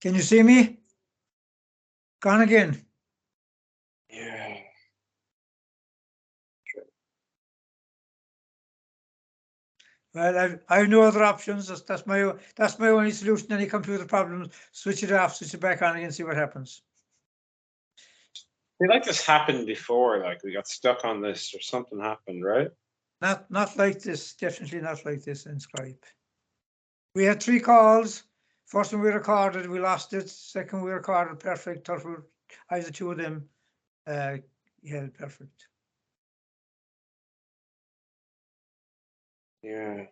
Can you see me? Gone again. Yeah. Well, I've no other options. That's my only solution to any computer problems. Switch it off, switch it back on again, see what happens. I feel like this happened before, like we got stuck on this or something happened, right? Not like this, definitely not like this in Skype. We had 3 calls. First one we recorded, we lost it. Second we recorded, perfect. Third, either 2 of them held perfect. Yeah.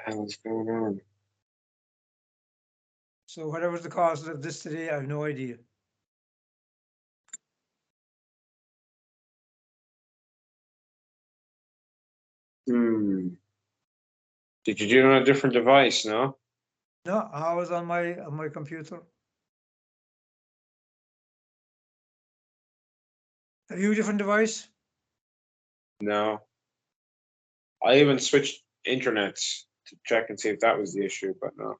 What's going on? So whatever's the cause of this today, I have no idea. Did you do it on a different device, no? No, I was on my computer. Have you a different device? No. I even switched internets to check and see if that was the issue, but no.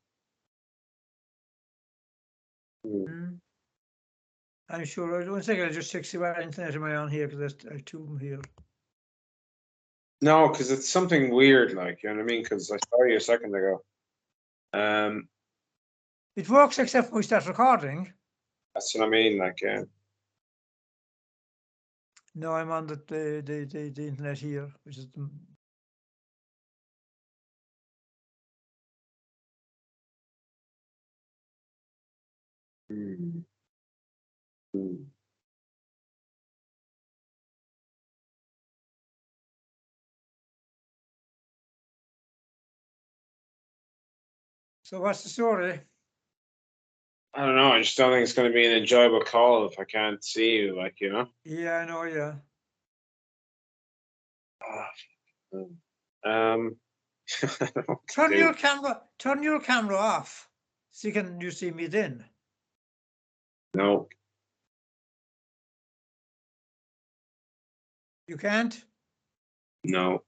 I'm sure. 1 second, I'll just check see what internet am I on here, because I have 2 of them here. No, because it's something weird, like, you know what I mean? Because I saw you a second ago. It works except when we start recording. That's what I mean, like, yeah. No, I'm on the internet here, which is the, So what's the story? I don't know. I just don't think it's going to be an enjoyable call if I can't see you, like, you know? Yeah, I know, yeah. Turn your camera off. So can you see me then? No. You can't? No.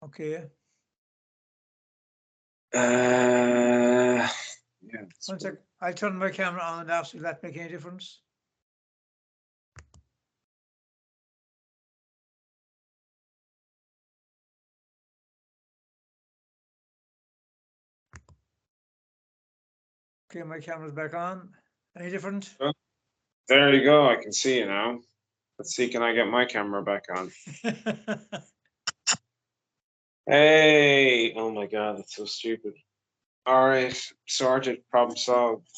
Okay. Yeah. 1 sec. I'll turn my camera on and off. Will that make any difference? Okay, my camera's back on. Any different? There you go. I can see you now. Let's see. Can I get my camera back on? Hey. Oh my God. That's so stupid. All right. Sorted. Problem solved.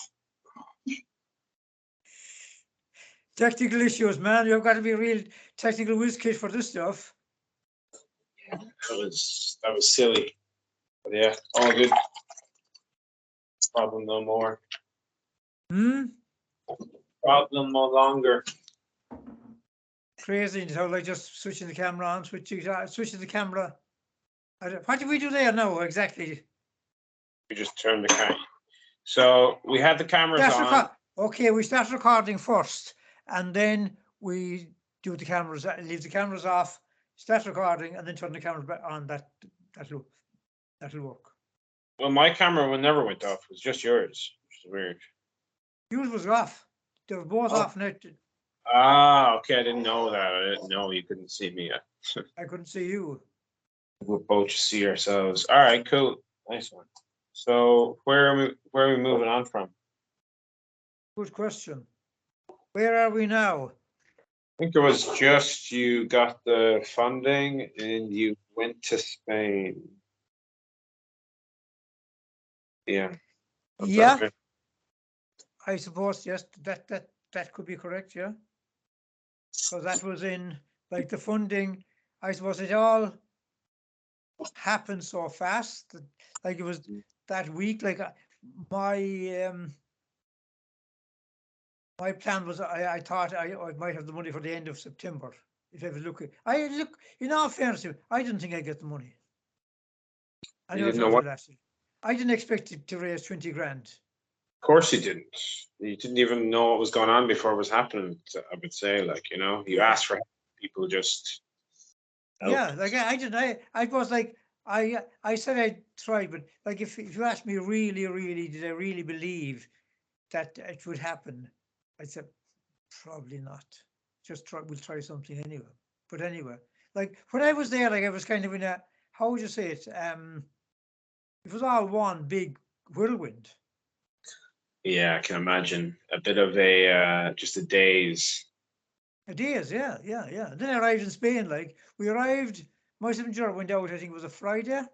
Technical issues, man. You've got to be a real technical whiz kid for this stuff. That was silly. But yeah, all good. Problem no more. Problem no longer. Crazy how like just switching the camera on, switching the camera. What did we do there now exactly? We just turned the camera. So we had the cameras on. Okay, we start recording first, and then we do the cameras, leave the cameras off, start recording, and then turn the cameras back on. That'll work. Well, my camera never went off. It was just yours, which is weird. Yours was off. They were both off now. Ah, okay. I didn't know that. I didn't know you couldn't see me yet. I couldn't see you. We'll both see ourselves. All right, cool. Nice one. So where are we moving on from? Good question. Where are we now? I think it was just you got the funding and you went to Spain. Yeah. Yeah. Okay. I suppose yes. That could be correct. Yeah. So that was in like the funding. I suppose it all happened so fast that like it was that week. Like my plan was I thought I might have the money for the end of September. If I was looking, in all fairness, I didn't think I'd get the money. I know, didn't know what? I didn't expect it to raise 20 grand. Of course you didn't. You didn't even know what was going on before it was happening. I would say, like, you know, you asked for help, people just Yeah, like I didn't. I was like, I said I'd try, but like if you ask me really, did I really believe that it would happen? I said probably not. Just try. We'll try something anyway. But anyway, like when I was there, like I was kind of in a, how would you say it? It was all one big whirlwind. Yeah, I can imagine a bit of a just a daze. It is, yeah. Then I arrived in Spain. Like we arrived, my messenger went out. I think it was a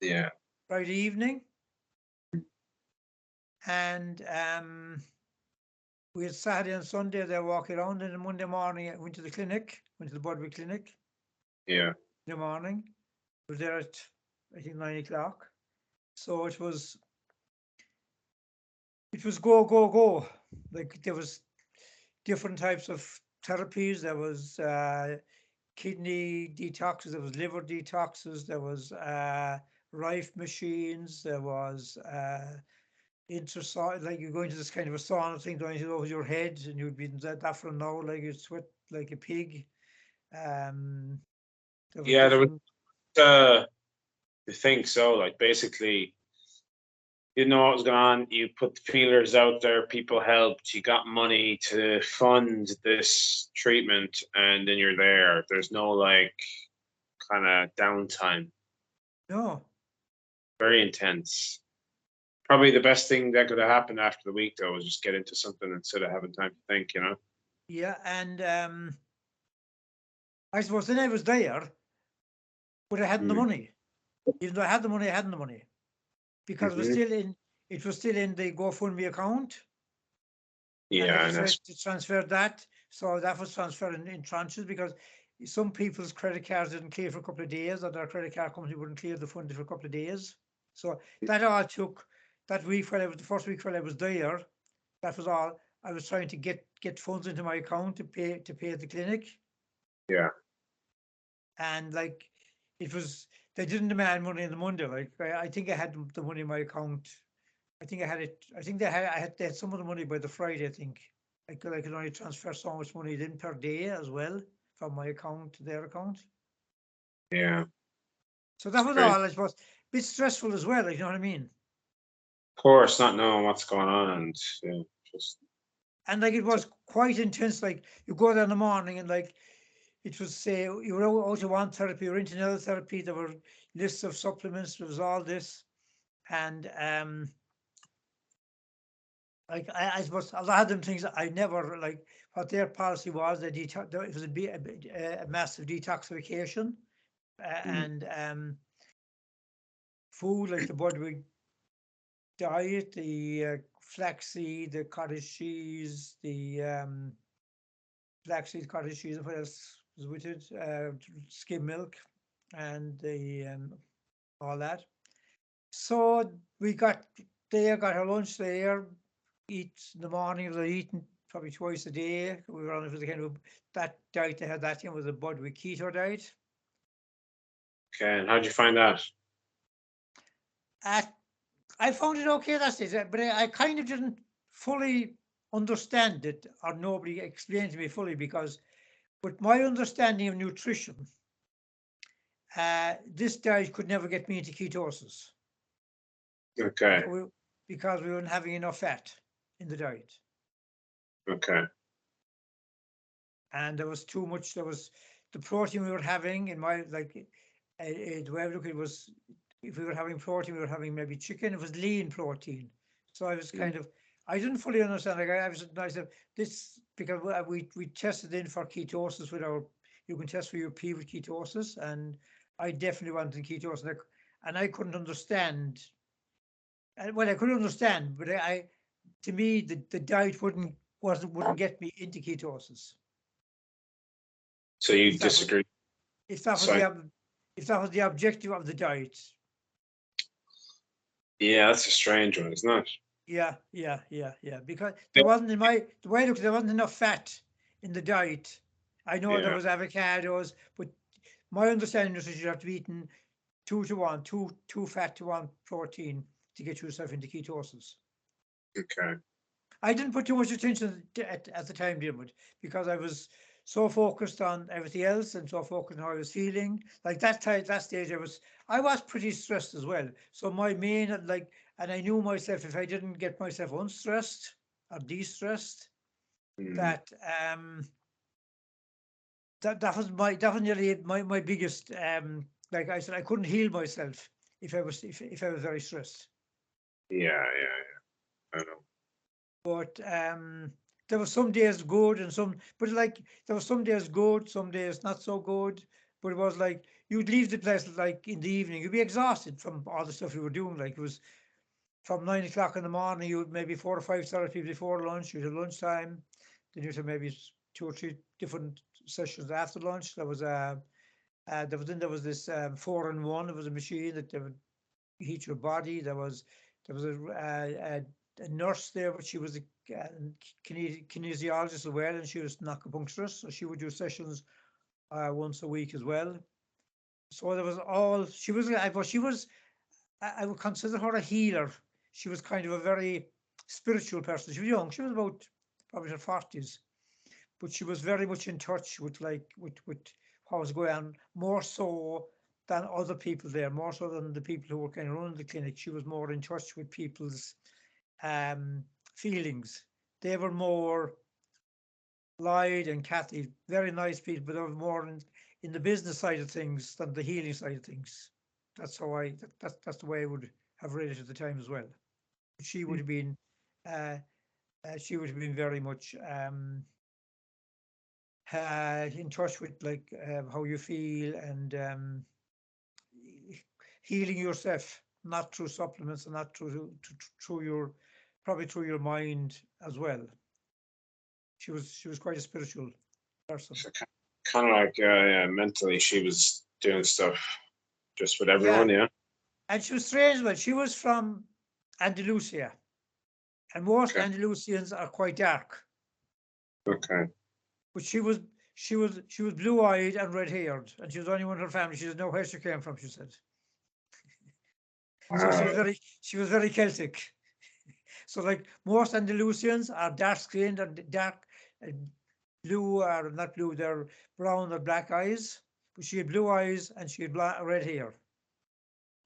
Yeah, Friday evening, and we had Saturday and Sunday there walking around, and then Monday morning I went to the clinic, went to the Budbury clinic yeah, in the morning. I was there at I think 9 o'clock. So it was go. Like there was different types of therapies. There was kidney detoxes, there was liver detoxes, there was Rife machines, there was like you go into this kind of a sauna thing going over your head, and you'd be in that for an hour, like you sweat like a pig. Um, there was yeah. There was different. I think so. Like basically, you didn't know what was going on. You put the feelers out there. People helped. You got money to fund this treatment, and then you're there. There's no like kind of downtime. No, Very intense. Probably the best thing that could have happened after the week though was just get into something instead of having time to think. You know. yeah, and I suppose then I was there, but I hadn't the Mm. money. Even though I had the money, I hadn't the money because it was Hmm. still in. It was still in the GoFundMe account, and I Yeah, and that's decided to transfer that. So that was transferred in tranches because some people's credit cards didn't clear for a couple of days, or their credit card company wouldn't clear the fund for a couple of days. So that all took that week while I was the first week while I was there. That was all. I was trying to get funds into my account to pay the clinic, yeah. and like it was they didn't demand money on the Monday. Like I think I had the money in my account. I think I had it. I think they had some of the money by the Friday. I think I could only transfer so much money in per day as well from my account to their account. Yeah, So it's that was crazy. all. I suppose a bit stressful as well. You know what I mean? Of course, not knowing what's going on and yeah, just And like it was quite intense. Like you go there in the morning and like it was say you were out of one therapy, you were into another therapy. There were lists of supplements. There was all this, and like I suppose a lot of them things I never like what their policy was. It was a massive detoxification, mm, and food like the Budwig diet, the flaxseed, the cottage cheese, the flaxseed, cottage cheese, and what else was with it? Skim milk, and the all that. So we got there, got our lunch there, eat in the morning. We were eating probably twice a day. We were on it was a kind of that diet they had that thing was a Budwig keto diet. okay. And how'd you find that? At I found it okay, that's it. But I kind of didn't fully understand it, or nobody explained to me fully because, with my understanding of nutrition, this diet could never get me into ketosis Okay, because we weren't having enough fat in the diet, okay, and there was too much. There was the protein we were having in my the way I look at it was if we were having protein, we were having maybe chicken. It was lean protein, so I was mm, kind of I didn't fully understand. Like I said this because we tested in for ketosis with our you can test for your P with ketosis, and I definitely wanted ketosis, and I couldn't understand. Well, I could understand, but to me the diet wouldn't get me into ketosis so you if that was disagree? if that was So if that was the objective of the diet. yeah, that's a strange one, isn't it? Yeah. Because Yeah, there wasn't the way I looked, there wasn't enough fat in the diet. I know there yeah, was avocados, but my understanding is that you have to be eating 2 to 1, two fat to 1 protein to get yourself into ketosis. okay, I didn't put too much attention at the time, Dermot, because I was so focused on everything else and so focused on how I was feeling. Like that time, that stage, I was pretty stressed as well. So my main, like, and I knew myself, if I didn't get myself unstressed or de-stressed, that that was nearly my biggest, like I said, I couldn't heal myself if I was very stressed. Yeah. I know. But there were some days good and some, but like there were some days good, some days not so good. But it was like you'd leave the place like in the evening, you'd be exhausted from all the stuff you were doing. Like it was from 9 o'clock in the morning, you would maybe 4 or 5 therapies before lunch, you'd have lunchtime, then you'd have maybe 2 or 3 different sessions after lunch. There was there was this 4-in-1. There was a machine that would heat your body. There was a nurse there, but she was a kinesiologist as well, and she was an acupuncturist, so she would do sessions once a week as well. So there was all she was. I would consider her a healer. She was kind of a very spiritual person. She was young. She was about probably her 40s, but she was very much in touch with with what was going on, more so than other people there, more so than the people who were kind of running the clinic. She was more in touch with people's feelings. They were more, Lloyd and Kathy, very nice people, but they were more in the business side of things than the healing side of things. That's how that's the way I would have read it at the time as well. She would have been very much in touch with like how you feel and healing yourself, not through supplements and not through your, probably through your mind as well. She was quite a spiritual person. So kind of like mentally, she was doing stuff just with everyone. Yeah. And she was strange, but she was from Andalusia, and most Andalusians are quite dark. Okay. But she was blue-eyed and red-haired, and she was the only one in her family. She didn't know where she came from, she said. So she was very Celtic. So like most Andalusians are dark-skinned and dark blue, or not blue, they're brown or black eyes. But she had blue eyes and she had red hair.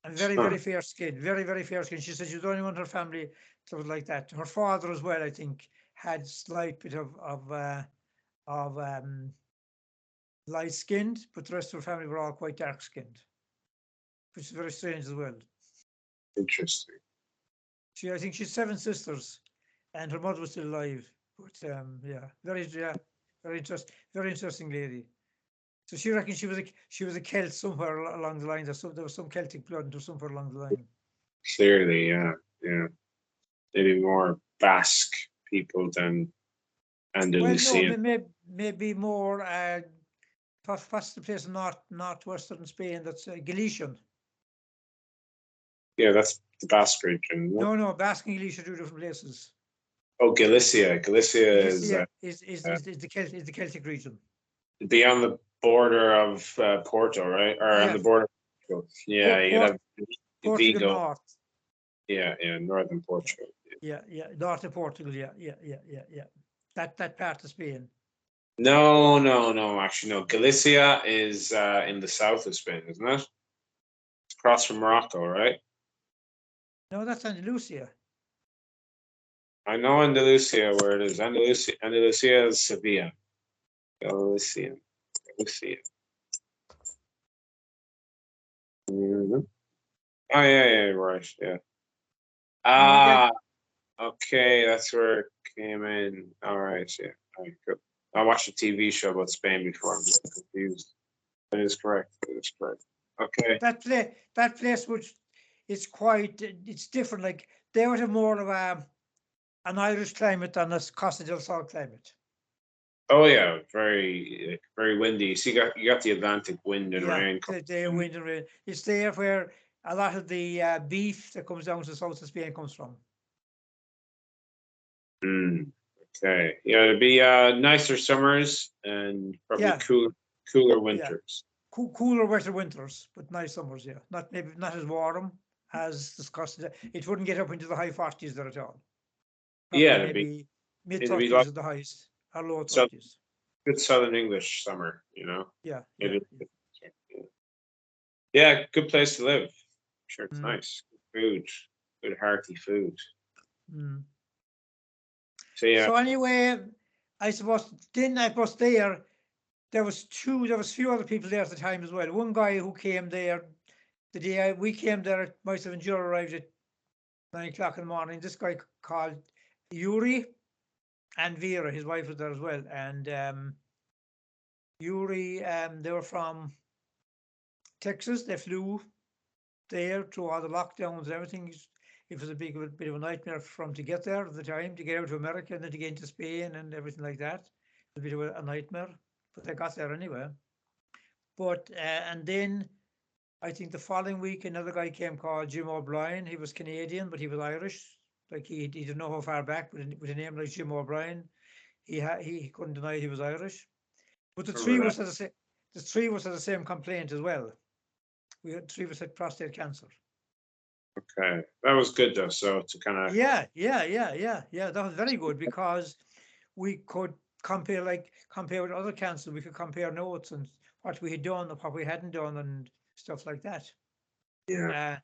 And very fair skin, very fair skin. She said she was the only one in her family that was like that. Her father as well, I think, had slight bit of light skinned, but the rest of her family were all quite dark skinned, which is very strange as well. Interesting. I think she's 7 sisters, and her mother was still alive. But very interesting lady. So she reckoned she was a Celt somewhere along the line. There was some Celtic blood or somewhere along the line. Clearly, yeah. Maybe more Basque people than Andalusian. Well, no, maybe more. What's the place in northwestern Spain that's Galician? Yeah, that's the Basque region. No, Basque and Galicia are 2 different places. Oh, Galicia. Galicia is the Celtic region. Beyond the border of Porto, right? Or on the border. Yeah, you have Portugal Vigo. North. Yeah, northern Portugal. Yeah, north of Portugal. Yeah. That part of Spain. No. Actually, no. Galicia is in the south of Spain, isn't it? It's across from Morocco, right? No, that's Andalusia. I know Andalusia where it is. Andalusia is Sevilla. Galicia. Mm-hmm. Oh yeah, right, yeah. Okay, that's where it came in. All right, yeah. All right, good. I watched a TV show about Spain before. I'm confused. That is correct. Okay. That place, which is it's different. Like they would have more of an Irish climate than a Costa del Sol climate. Oh yeah, very windy. So you got the Atlantic wind and rain. The wind and rain. It's there where a lot of the beef that comes down to the south of Spain comes from. Okay. Yeah, it'd be nicer summers and probably cooler winters. Cooler, wetter winters, but nice summers. Yeah, not as warm as the Costa. It wouldn't get up into the high 40s there at all. Probably maybe mid 30s at the highest, or low 30s. Good Southern English summer, you know. Yeah, It yeah. is. Yeah, good place to live. Sure, it's Mm. nice. Good food, good hearty food. Mm. So yeah, So anyway, I suppose then I was there. There was a few other people there at the time as well. One guy who came there the day we came there, myself and Joe arrived at 9 o'clock in the morning. This guy called Yuri and Vera, his wife was there as well. And Yuri, they were from Texas. They flew there through all the lockdowns and everything. It was a bit of a nightmare for them to get there at the time, to get out to America and then to get into Spain and everything like that. It was a bit of a nightmare, but they got there anyway. But and then I think the following week another guy came called Jim O'Brien. He was Canadian, but he was Irish. Like he didn't know how far back with a name like Jim O'Brien. He couldn't deny he was Irish. But the three of us had the same complaint as well. We had three of us had prostate cancer. okay, that was good though. So to kind of Yeah. That was very good because we could compare with other cancers. We could compare notes and what we had done or what we hadn't done and stuff like that. yeah,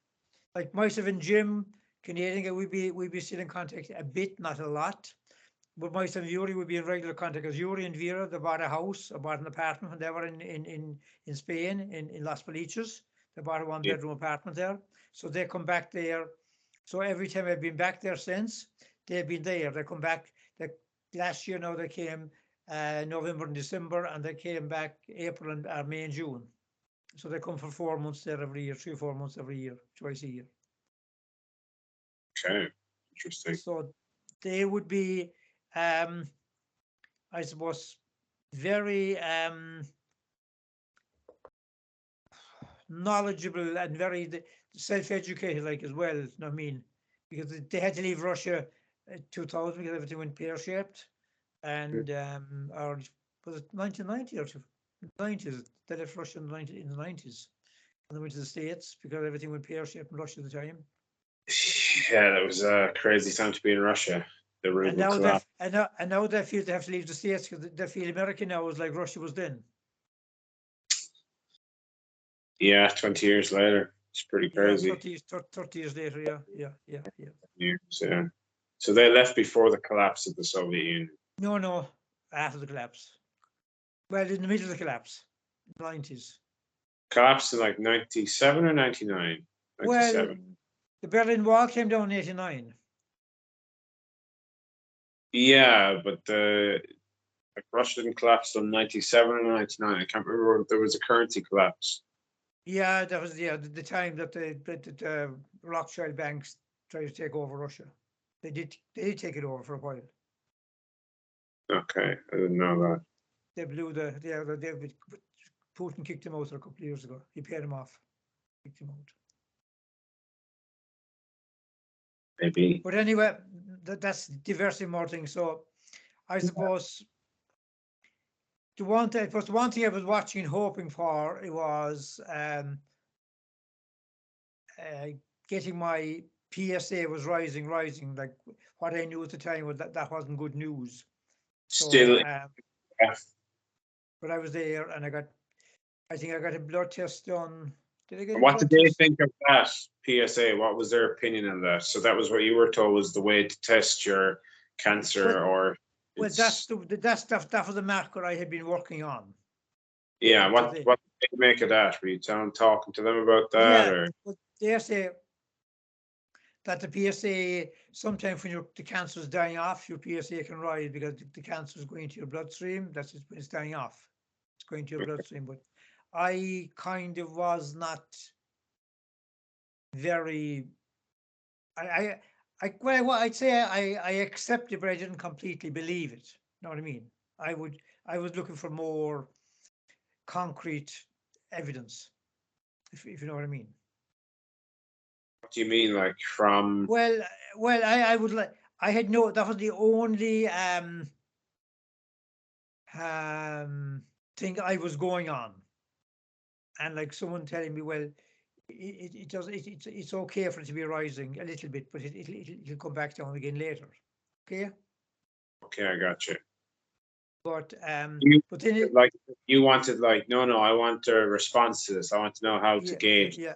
Like myself and Jim, Canadian, we'd be still in contact a bit, not a lot. But myself and Yuri would be in regular contact because Yuri and Vera, they bought a house, or bought an apartment when they were in Spain, in Las Felices. They bought a yeah. one-bedroom apartment there. So they come back there. So every time I've been back there since, they've been there. They come back. Last year now they came November and December, and they came back April and May and June. So they come for 4 months there every year, 3 or 4 months every year, twice a year. Okay, interesting. So they would be, I suppose, very knowledgeable and very self-educated, like as well. You know what I mean? Because they had to leave Russia 2000 because everything went pear-shaped, and or was it 1990 or 90s? They left Russia in the 90s, and they went to the States because everything went pear-shaped in Russia at the time. Yeah, that was a crazy time to be in Russia. The And ruble now collapse. and now they feel they have to leave the States because they feel America now is like Russia was then. Yeah, 20 years later, it's pretty Yeah, crazy. 30 years later. Yeah. Years, yeah. So they left before the collapse of the Soviet Union. No, after the collapse. Well, in the middle of the collapse, 90s. Collapsed in like 97 or 99? Well, 97. the Berlin Wall came down in 89. Yeah, but like Russia didn't collapse till 97 or 99. I can't remember if there was a currency collapse. Yeah, that was the time that the Rothschild banks tried to take over Russia. They did take it over for a while. Okay, I didn't know that. They blew Putin kicked him out a couple of years ago. He paid him off, kicked him out. Maybe. But anyway, that's diversity more things. So I suppose the one thing I was watching and hoping for it was getting my PSA was rising. Like what I knew at the time was that wasn't good news. So, Still, yeah. but I was there and I think I got a blood test done. Did I get a What blood did they test? think of that PSA? What was their opinion on that? So that was what you were told was the way to test your cancer, or Well, it's that was the marker I had been working on. yeah. Up to What then. did they make of that? Were you talking to them about that, Yeah, or but they say that the PSA sometimes when the cancer is dying off, your PSA can rise because the cancer is going to your bloodstream. That's it, when it's dying off. It's going to your bloodstream. But I kind of was not very. I'd say I accept it, but I didn't completely believe it. Know what I mean? I was looking for more concrete evidence, if you know what I mean. what do you mean, like from? Well, I would like. I had no. That was the only thing I was going on, and like someone telling me, well, it's okay for it to be rising a little bit, but it'll come back down again later. Okay. Okay, I got you. But You but then it, like you wanted like no, I want a response to this. I want to know how to yeah, gauge. yeah.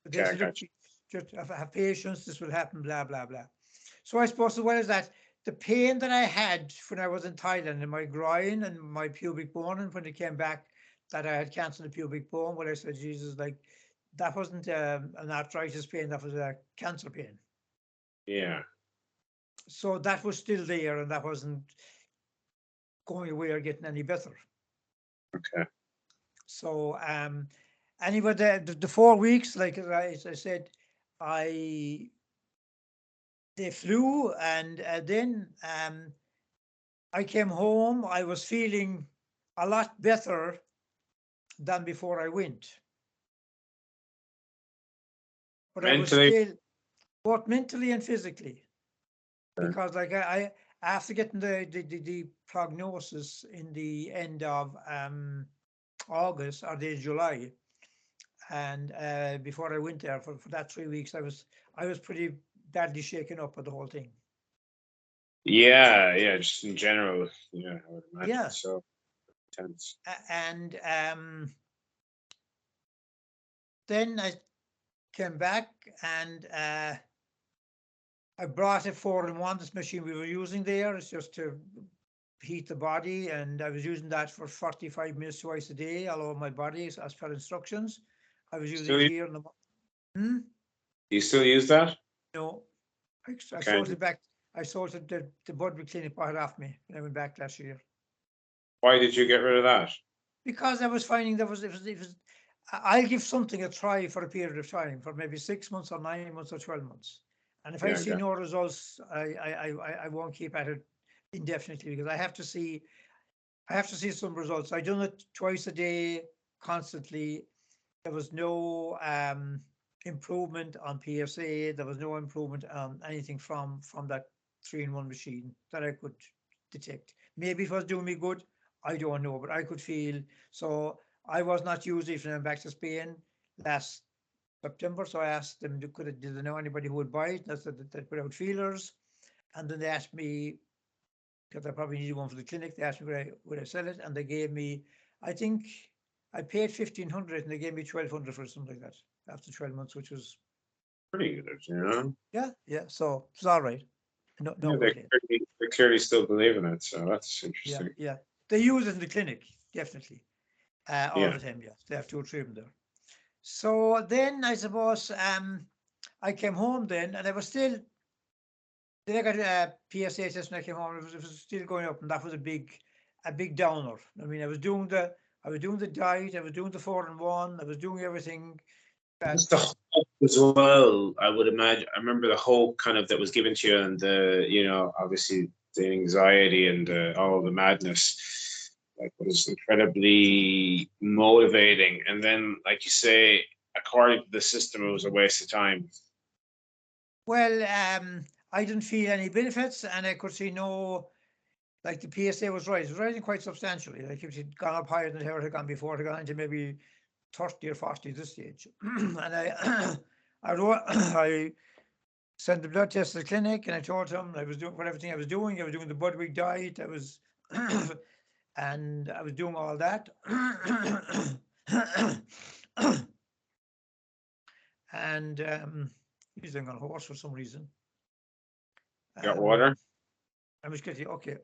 But they Okay, I said, look, got you. just have patience. This will happen. Blah blah blah. So I suppose as well as that, the pain that I had when I was in Thailand in my groin and my pubic bone, and when it came back that I had cancer in the pubic bone, well, I said, Jesus, like that wasn't an arthritis pain, that was a cancer pain. Yeah. So that was still there, and that wasn't going away or getting any better. Okay. So anyway, the 4 weeks, like as I said, I they flew, and then I came home. I was feeling a lot better than before I went, but I was Mentally. still both mentally and physically, Okay. because like I after getting the prognosis in the end of August or the July, and before I went there for that 3 weeks, I was pretty badly shaken up with the whole thing. Yeah, just in general. Yeah, I would imagine Yeah, so tense. and then I came back, and I brought a 4-in-1, this machine we were using there. It's just to heat the body, and I was using that for 45 minutes twice a day all over my body as per instructions. I was using Still, it here in the hmm? you still use that? No, I Okay. sold it back. I sold it, the Budby Clinic bought it off me when I went back last year, Why did you get rid of that? because I was finding I'll give something a try for a period of time, for maybe 6 months or 9 months or 12 months. And if I Yeah, see okay. no results, I won't keep at it indefinitely, because I have to see some results. I done it twice a day constantly. There was no improvement on PSA. There was no improvement on anything from that 3-in-1 machine that I could detect. Maybe it was doing me good. I don't know, but I could feel. So I was not using it when I went back to Spain last September. So I asked them, did they know anybody who would buy it? And I said that they put out feelers. And then they asked me, because I probably needed one for the clinic, they asked me would I sell it, and they gave me, I think I paid 1,500 and they gave me 1,200 for something like that after 12 months, which was Pretty good, you know. yeah. So it's all right. No Yeah, complaint. they clearly still believe in it, so that's Yeah, interesting. yeah. They use it in the clinic, definitely. All Yeah. the time, yes. They have 2 or 3 of them there. So then I suppose I came home then, and I was still, then I got a PSA test when I came home. It was still going up, and that was a big downer. I mean, I was doing the diet, I was doing the 4-in-1, I was doing everything Just that. the hope as well, I would imagine. I remember the hope kind of that was given to you, and obviously the anxiety and all the madness, like was incredibly motivating. And then, like you say, according to the system, it was a waste of time. Well, I didn't feel any benefits, and I could see no, like the PSA was rising, quite substantially. Like if it had gone up higher than it had gone before, it had gone into maybe 30 or 40 at this stage. And I wrote, I sent the blood test to the clinic, and I told them I was doing everything I was doing. I was doing the Budwig diet. I was, and I was doing all that. And he's on a horse for some reason. Got water? I'm just kidding. Okay.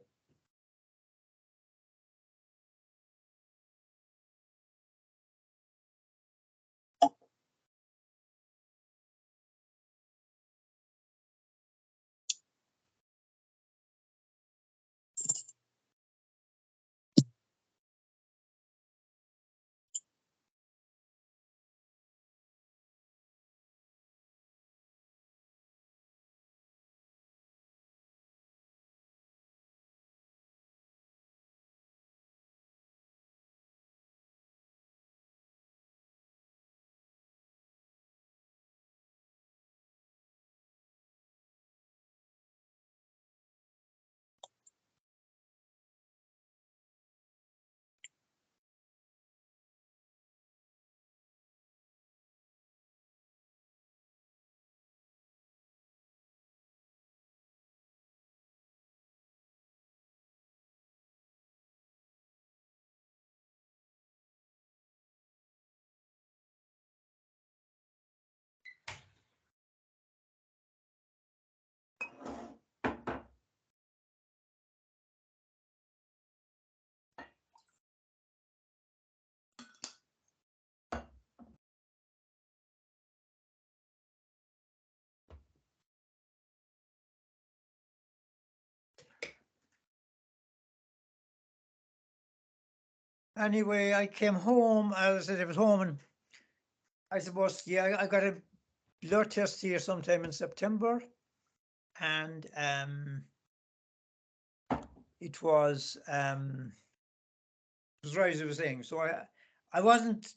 anyway, I came home, as I said, I was home, and I suppose, yeah, I got a blood test here sometime in September, and it was right, as I was saying. So I wasn't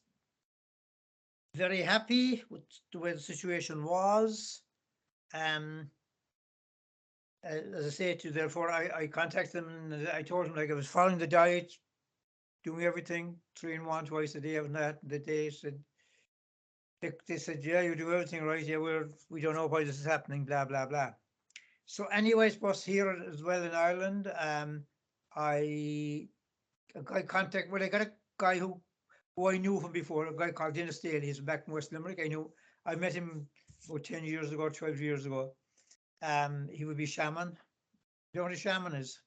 very happy with the way the situation was. As I say to you, therefore, I contacted them and I told them, like, I was following the diet, doing everything 3 in 1 twice a day, and that. They said, they said, yeah, you do everything right. Yeah, we don't know why this is happening. Blah blah blah. So, anyways, was here as well in Ireland. I contact. Well, I got a guy who I knew from before. A guy called Dennis Daly. He's back in West Limerick. I met him about 10 years ago, 12 years ago. He would be shaman. You know what a shaman is?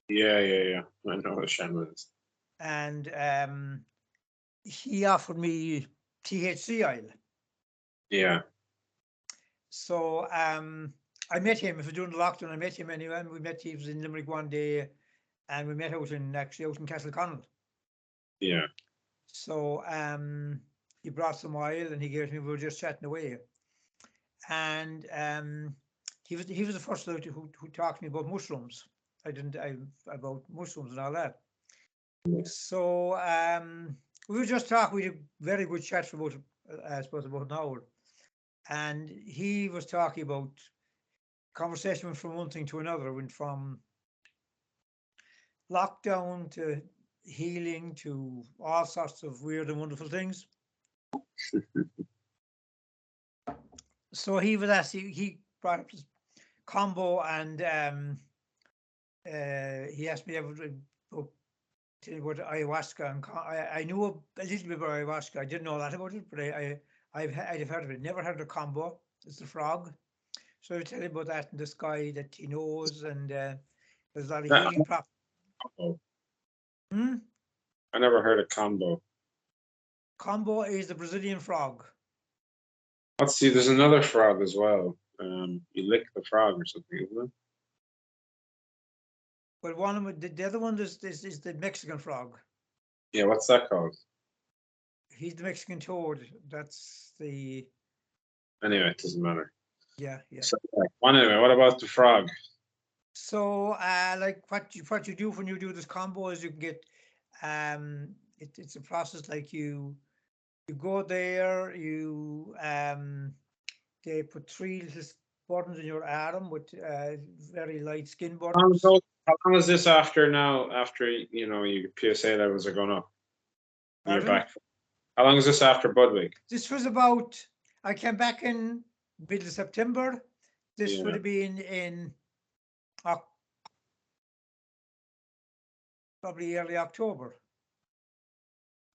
Yeah. I know what a shaman is. And he offered me THC oil. Yeah. So I met him. If it was during the lockdown, I met him anyway. And he was in Limerick one day, and we met out in Castleconnell. Yeah. So he brought some oil and he gave it to me. We were just chatting away. And he was the first who talked to me about mushrooms. About mushrooms and all that. So we were just talking. We had a very good chat for about, I suppose, about an hour. And he was talking about conversation went from one thing to another, went from lockdown to healing to all sorts of weird and wonderful things. So he was asking, he brought up this combo, and he asked me about ayahuasca. And I knew a little bit about ayahuasca. I didn't know that about it, but I've heard of it. Never heard of combo. It's the frog. So I'll tell you about that, and this guy that he knows, and there's a lot of healing prop. I never heard of combo. Combo is the Brazilian frog. Let's see, there's another frog as well. You lick the frog or something, isn't it? Well, one of them, the other one is the Mexican frog. Yeah, what's that called? He's the Mexican toad. That's the. Anyway, it doesn't matter. Yeah. So, anyway, what about the frog? So, like what you do when you do this combo is you can get, it's a process like you go there, they put 3 little buttons in your arm with very light skin buttons. How long is this after now? After your PSA levels are going up, you're back. How long is this after Bud Week? This was about. I came back in middle of September. This would have been in probably early October.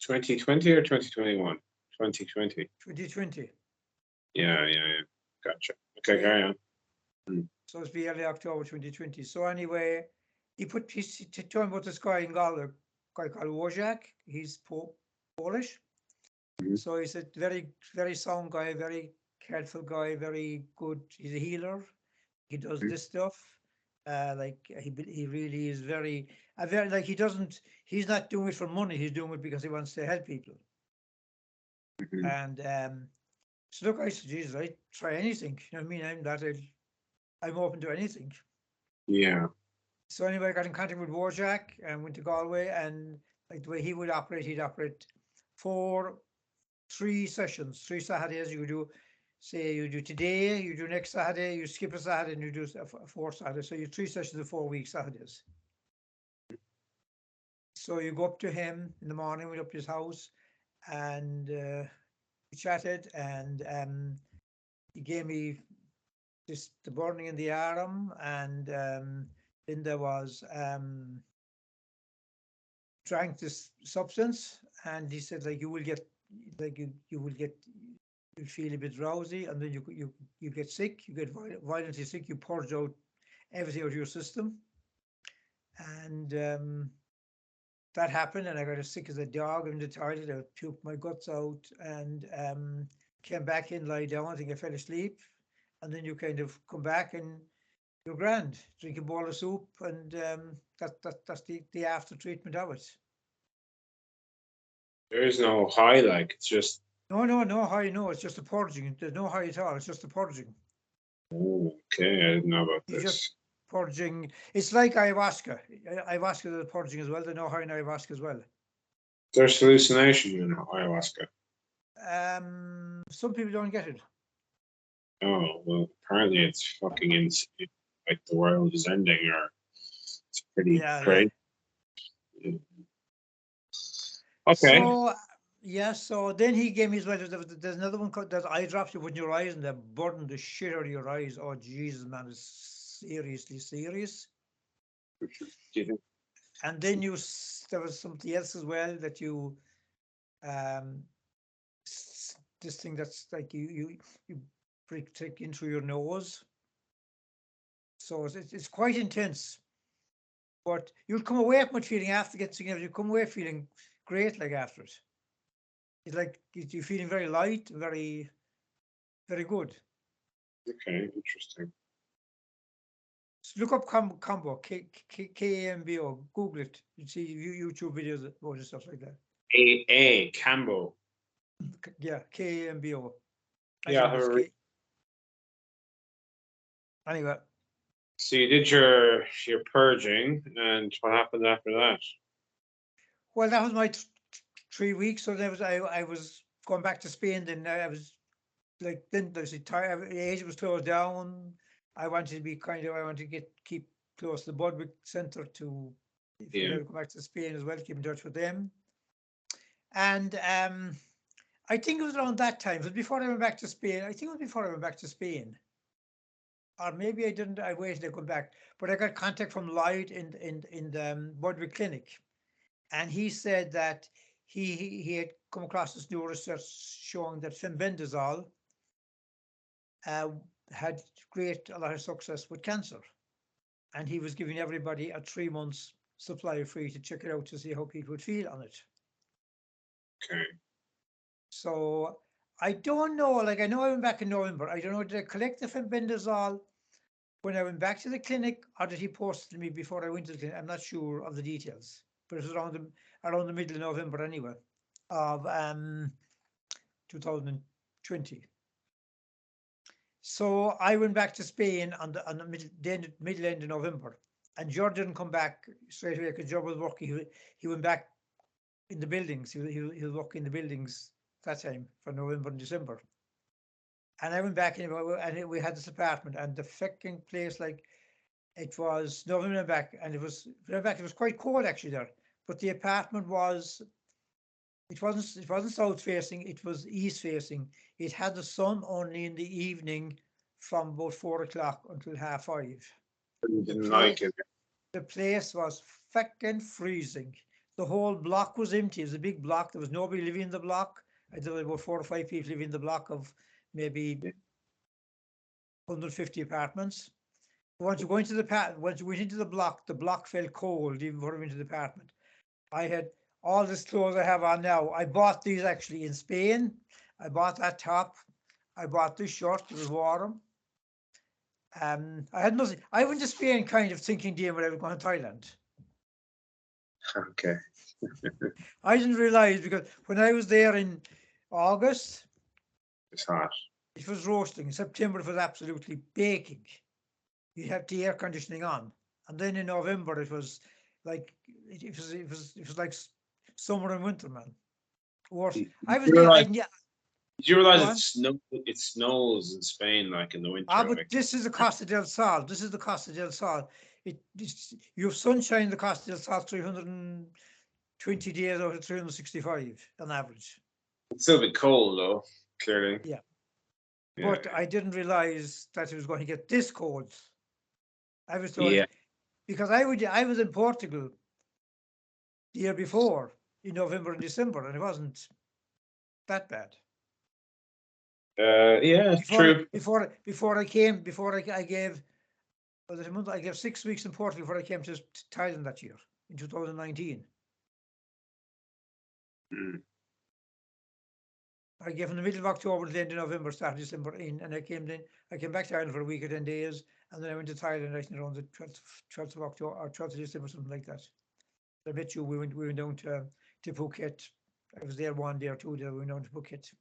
2020 or 2021? 2020. 2020. Yeah. Gotcha. Okay, carry on. So it's be early October 2020. So anyway, he told me about this guy in Galway, a guy called Wojak. He's Polish. Mm-hmm. So he's a very, very sound guy, very careful guy, very good. He's a healer. He does this stuff. Like he really is very like he's not doing it for money. He's doing it because he wants to help people. Mm-hmm. And so look, I said, Jesus, I try anything. You know what I mean? I'm open to anything. Yeah. So anyway, I got in contact with Wojak and went to Galway, and like the way he would operate, he'd operate 3 sessions, 3 Saturdays. You do, say you do today, you do next Saturday, you skip a Saturday, and you do a 4th Saturday. So you 3 sessions of 4 weeks Saturdays. So you go up to him in the morning, went up to his house, and we chatted, and he gave me just the burning in the arm, and then there was drank this substance, and he said, like, you will get, like, you feel a bit drowsy, and then you get sick, you get violently sick, you purge out everything out of your system, and that happened, and I got as sick as a dog in the toilet. I puked my guts out, and came back in, lie down. I think I fell asleep, and then you kind of come back and you're grand. Drink a bowl of soup, and that's the after treatment of it. There is no high, like it's just. No high, no, it's just the purging. There's no high at all, it's just the purging. Oh, okay, I didn't know about You just this. purging, it's like ayahuasca. Ayahuasca is purging as well, there's no high in ayahuasca as well. There's hallucination in ayahuasca. Some people don't get it. Oh, well, apparently it's fucking insane. Like the world is ending, or it's pretty Yeah, crazy. Okay. So, yeah, so then he gave me as well, there's another one called, there's eye drops you put in your eyes and they burn the shit out of your eyes. Oh, Jesus, man, it's seriously serious. Do you think? And then there was something else as well that you, this thing that's like you take into your nose. So it's quite intense. But you'll come away from it feeling after getting together, you come away feeling great like after it. It's like you're feeling very light, very, very good. Okay, interesting. So look up combo, KAMBO, Google it. You see YouTube videos about it, stuff like that. A Cambo. Yeah, KAMBO. Yeah, Anyway, so you did your purging, and what happened after that? well, that was my 3 weeks. So there was I was going back to Spain. Then I was like, then there's Asia was closed down. I wanted to be I wanted to keep close to the Budwick Centre to, if Yeah. I go back to Spain as well, keep in touch with them. And I think it was around that time. It was before I went back to Spain. I think it was before I went back to Spain. Or maybe I didn't, I waited to come back. But I got contact from Lloyd in the Budwick Clinic. And he said that he had come across this new research showing that fenbendazole had a lot of success with cancer. And he was giving everybody a 3 months supply free to check it out to see how people would feel on it. Okay. So I don't know, like I know I went back in November. I don't know, did I collect the fenbendazole when I went back to the clinic, or did he post it to me before I went to the clinic? I'm not sure of the details, but it was around the middle of November anyway, of 2020. So I went back to Spain on the middle end of November, and George didn't come back straight away because George was working. He went back in the buildings. He was working in the buildings that time for November and December. And I went back and we had this apartment, and the fucking place, like, it was November back, and it was quite cold actually there. But the apartment it wasn't south facing, it was east facing. It had the sun only in the evening from about 4 o'clock until 5:30. You didn't like it. The place was fucking freezing. The whole block was empty. It was a big block. There was nobody living in the block. There were about 4 or 5 people living in the block of maybe 150 apartments. Once you went into the block felt cold even before I went into the apartment. I had all this clothes I have on now. I bought these actually in Spain. I bought that top. I bought this shirt. It was warm. I had nothing. I went to Spain kind of thinking, dear, when I was going to Thailand. Okay. I didn't realize, because when I was there in August, It's hot. it was roasting. In September, it was absolutely baking. You had the air conditioning on, and then in November it was like it was like summer and winter, man. Worse. I was near. Did you realize Go it snows in Spain like in the winter? but like, this is the Costa del Sol. This is the Costa del Sol. You have sunshine in the Costa del Sol 320 days out of 365 on average. it's still a bit cold though, clearly. Yeah. Yeah. But I didn't realize that it was going to get this cold. I was told, Yeah. because I was in Portugal the year before in November and December, and it wasn't that bad. Yeah, true. Before I came, I gave, well, a month, I gave 6 weeks in Portugal before I came to Thailand that year in 2019. Mm. I gave from the middle of October to the end of November, start of December in, and I came back to Ireland for a week or 10 days, and then I went to Thailand, I think around the 12th of October or 12th of December, something like that. I bet you we went down to Phuket I was there one day or 2 days. We went down to Phuket,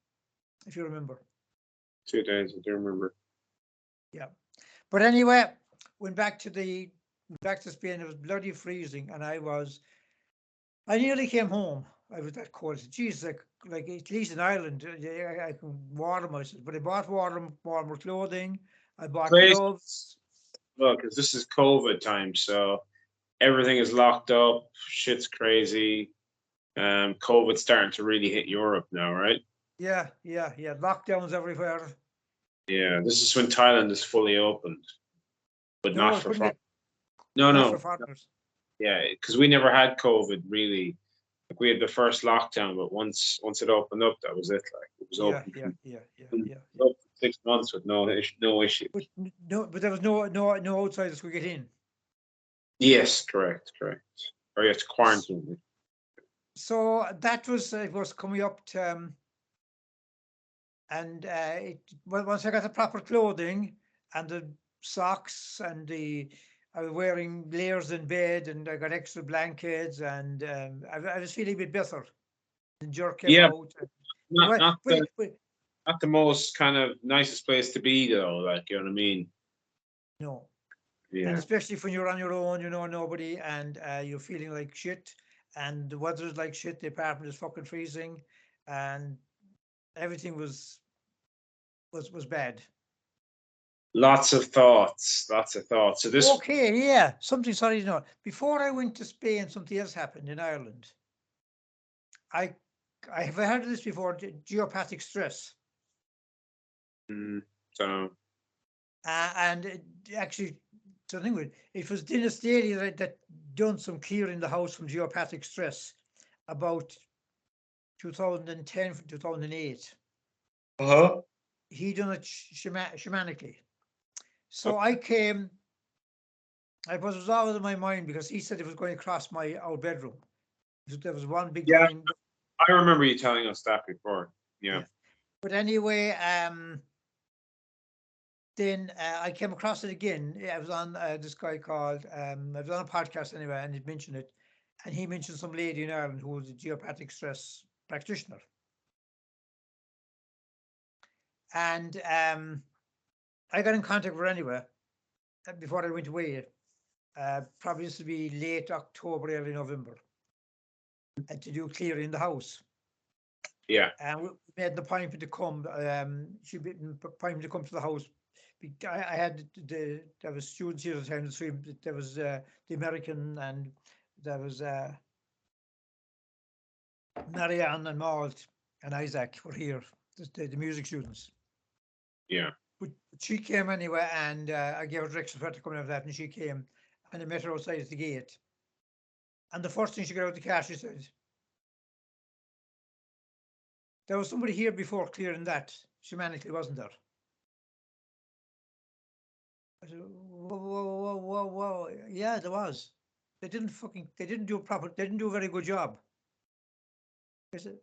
if you remember. 2 days, I do remember. Yeah. But anyway, went back to Spain. It was bloody freezing, and I nearly came home. I was that cold. Jesus, like at least in Ireland, I can warm myself. But I bought warmer clothing. I bought Place, gloves. well, because this is COVID time, so everything is locked up. Shit's crazy. COVID's starting to really hit Europe now, right? Yeah. Lockdowns everywhere. Yeah, this is when Thailand is fully opened, but No, not I for couldn't fun. get No, not for no, foreigners. yeah, because we never had COVID really. Like we had the first lockdown, but once it opened up, that was it. Like it was Yeah. open from Yeah. up to 6 months with no issue. But there was no outsiders could get in. Yes, correct. Or you have to quarantine. So that was it was coming up to, and once I got the proper clothing and the socks and I was wearing layers in bed and I got extra blankets and I was feeling a bit better. The jerk came Yeah, out. not not But the not the most kind of nicest place to be though. Like you know what I mean? no. And Yeah. especially when you're on your own, you know nobody, and you're feeling like shit, and the weather's like shit. The apartment is fucking freezing, and everything was bad. Lots of thoughts. So this, Okay, yeah, something. Sorry, no. Before I went to Spain, something else happened in Ireland. I have heard of this before. Geopathic stress, so and actually, something with it was Dennis Daly that done some clearing in the house from geopathic stress about 2010 2008. He done it shamanically. So I came. It was always in my mind because he said it was going to cross our bedroom. There was one big yeah, line. I remember you telling us that before. Yeah. Yeah. But anyway, then I came across it again. I was on this guy called. I was on a podcast anyway, and he mentioned it, and he mentioned some lady in Ireland who was a geopathic stress practitioner, and I got in contact with her anyway before I went away. Probably this would be late October, early November, and to do clearing in the house. Yeah. And we made the appointment to come. She made an appointment to come to the house. I had there was students here at the time. So there was the American and there was Marianne and Malt and Isaac were here. The music students. Yeah. But she came anyway, and I gave her directions where to come and that, and she came, and I met her outside the gate. And the first thing she got out of the car, she said, "There was somebody here before clearing that. Shamanically, wasn't there?" I said, whoa. Yeah, there was. They didn't do a very good job. I said,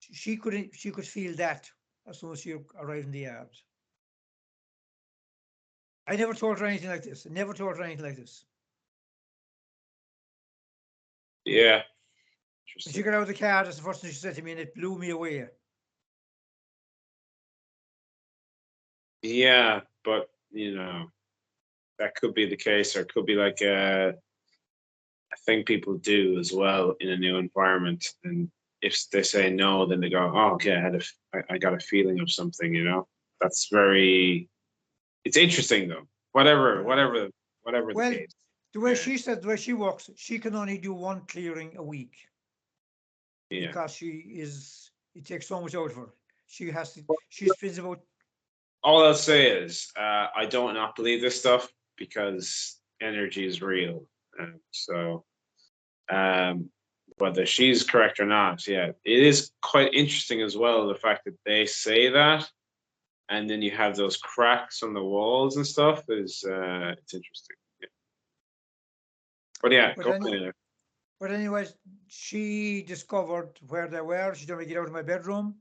she could feel that as soon as she arrived in the yard. I never told her anything like this. Yeah. When she got out of the car, that's the first thing she said to me, and it blew me away. Yeah, but that could be the case, or it could be like a thing people do as well in a new environment. And if they say no, then they go, "Oh, okay, I got a feeling of something." That's very. It's interesting though. Whatever the Well, case. the way Yeah. she said, the way she works, she can only do one clearing a week Yeah. because it takes so much out of her. She spends about. All I'll say is, I don't not believe this stuff because energy is real. So, whether she's correct or not, yeah, it is quite interesting as well, the fact that they say that, and then you have those cracks on the walls and stuff is, it's interesting. Yeah. But yeah, But go anyway, ahead. But anyways, she discovered where they were. She told me to get out of my bedroom,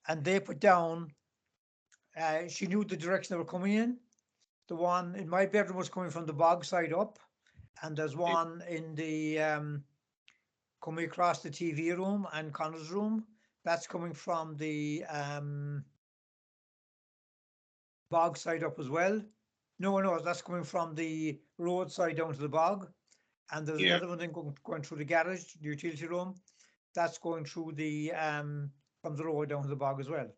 and they put down. She knew the direction they were coming in. The one in my bedroom was coming from the bog side up, and there's one in the coming across the TV room and Connor's room. That's coming from the bog side up as well. No, that's coming from the roadside down to the bog. And there's Yeah. another one then going through the garage, the utility room. That's going through the from the road down to the bog as well.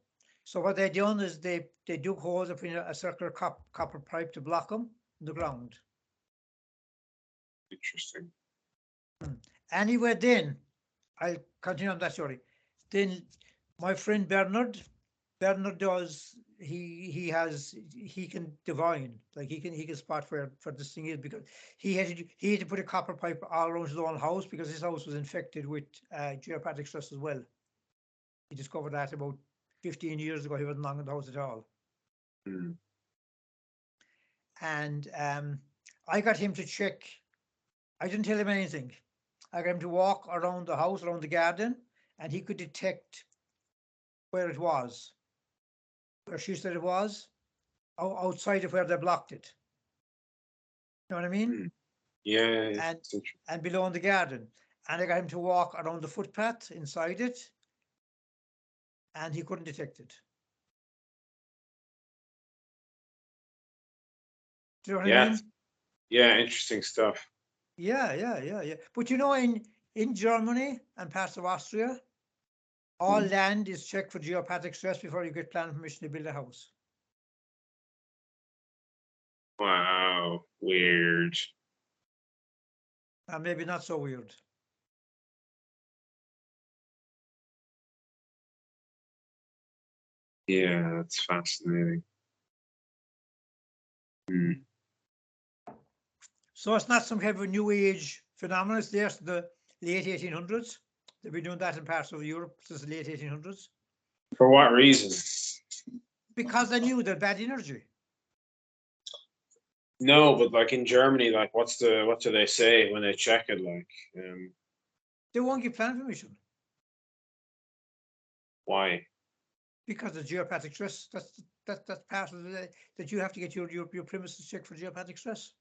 So what they done is they dug holes up in a circular copper pipe to block them in the ground. Interesting. Anyway, then I'll continue on that story. Then my friend Bernard does he can divine, like he can spot where this thing is, because he had to put a copper pipe all around his own house because his house was infected with geopathic stress as well. He discovered that about 15 years ago. He wasn't long in the house at all. Mm. And I got him to check. I didn't tell him anything. I got him to walk around the house, around the garden, and he could detect where it was, where she said it was, outside of where they blocked it. You know what I mean? Mm. Yeah. And it's interesting. and below in the garden. And I got him to walk around the footpath inside it, and he couldn't detect it. Do you know what I mean? Yeah, interesting stuff. Yeah. But you know, in Germany and parts of Austria, all land is checked for geopathic stress before you get planning permission to build a house. Wow, weird. And maybe not so weird. Yeah, that's fascinating. Hmm. So it's not some kind of a new age phenomenon. It's there since the late 1800s. They've been doing that in parts of Europe since the late 1800s. For what reason? Because they knew that bad energy. No, but like in Germany, like what do they say when they check it? Like, They won't give planning permission why? because of geopathic stress. That's part of the that you have to get your premises checked for geopathic stress.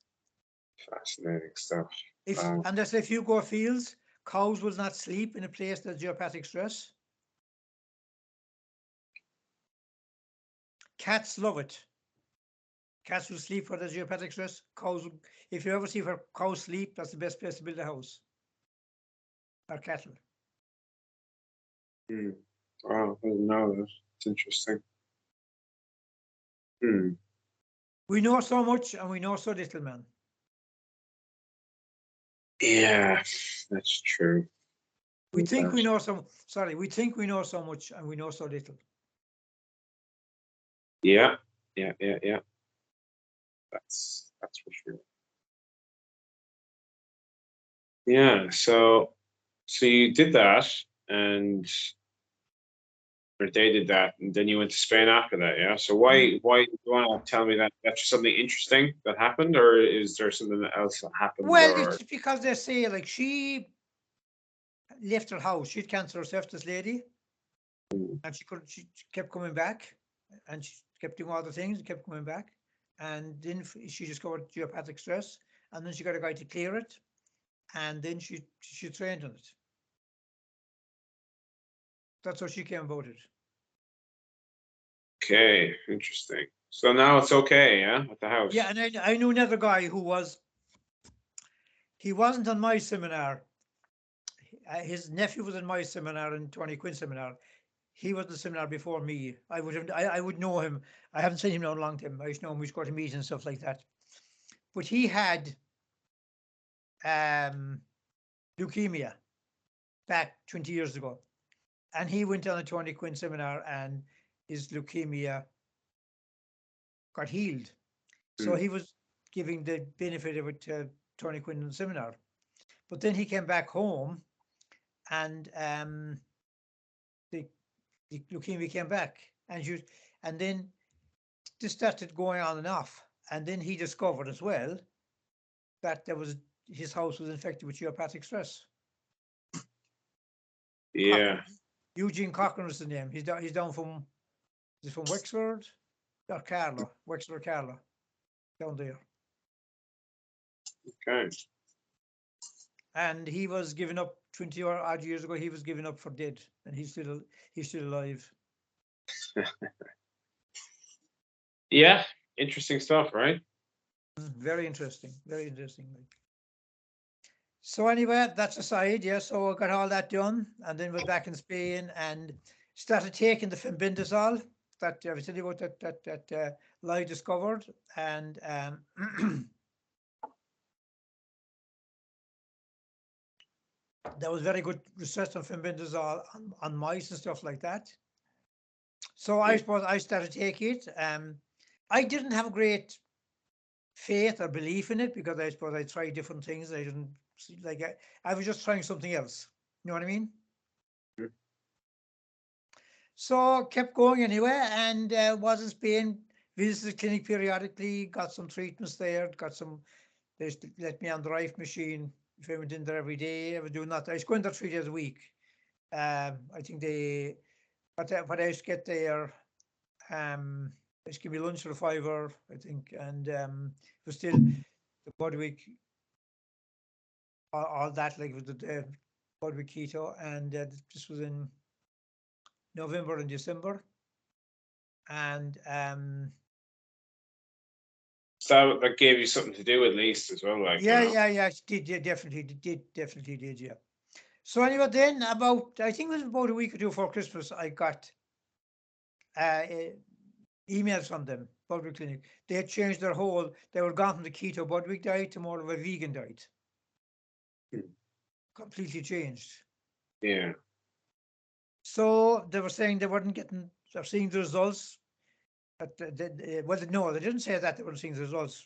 Fascinating stuff. If Wow. unless if you go fields, cows will not sleep in a place that's geopathic stress. Cats love it. Cats will sleep where there's geopathic stress. Cows, if you ever see where cows sleep, that's the best place to build a house. Or cattle. Hmm. Wow, I didn't know that. It's interesting. Hmm. We know so much and we know so little, man. Yeah, that's true. We think we Gosh. know so. Sorry, we think we know so much and we know so little. Yeah. That's for sure. Yeah, so you did that, and or they did that, and then you went to Spain after that, yeah? So why do you want to tell me that that's just something interesting that happened, or is there something else that happened? Well, or it's because they say like she left her house. She'd cancer herself, this lady, and she kept coming back, and she kept doing all the things, kept coming back, and then she discovered geopathic stress, and then she got a guy to clear it, and then she trained on it. That's how she came about it. Okay, interesting. So now it's okay, yeah, at the house. Yeah, and I knew another guy who he wasn't on my seminar. His nephew was in my seminar and Tony Quinn seminar. He was in the seminar before me. I would know him. I haven't seen him in a long time. I used to know him. We used to go to meetings and stuff like that. But he had leukemia back 20 years ago, and he went on a Tony Quinn seminar, and his leukemia got healed. So he was giving the benefit of it to Tony Quinn seminar. But then he came back home, and the leukemia came back, and then this started going on and off. And then he discovered as well that his house was infected with geopathic stress. Yeah. Eugene Cochran is the name. He's down from Wexford or Carlow, Wexford or Carlow, down there. Okay. And he was giving up 20 or odd years ago, he was given up for dead, and he's still alive. Yeah, interesting stuff, right? Very interesting, very interesting. So anyway, that's aside, yeah. So I got all that done, and then we're back in Spain and started taking the fenbendazole that I was telling you about that Lai discovered, and there was very good research on fenbendazole on mice and stuff like that. So I suppose I started taking it. I didn't have great faith or belief in it because I suppose I tried different things. I didn't like I was just trying something else. You know what I mean? Mm. So kept going anyway, and was in Spain, visited the clinic periodically, got some treatments there, they let me on the Rife machine. If I went in there every day, I was doing that. I was going there 3 days a week. I think what I used to get there, they used to give me lunch for £5, I think, and it was still the Bodwick, all that, like with the Bodwick keto, and this was in November and December, and So that gave you something to do at least as well, like, yeah, you know? yeah, definitely did, yeah. So anyway, then I think it was about a week or two before Christmas, I got emails from them, Bodwick Clinic. They had changed they were gone from the keto Bodwick diet to more of a vegan diet. Completely changed. Yeah. So they were saying they're seeing the results. Well, no, they didn't say that they weren't seeing the results,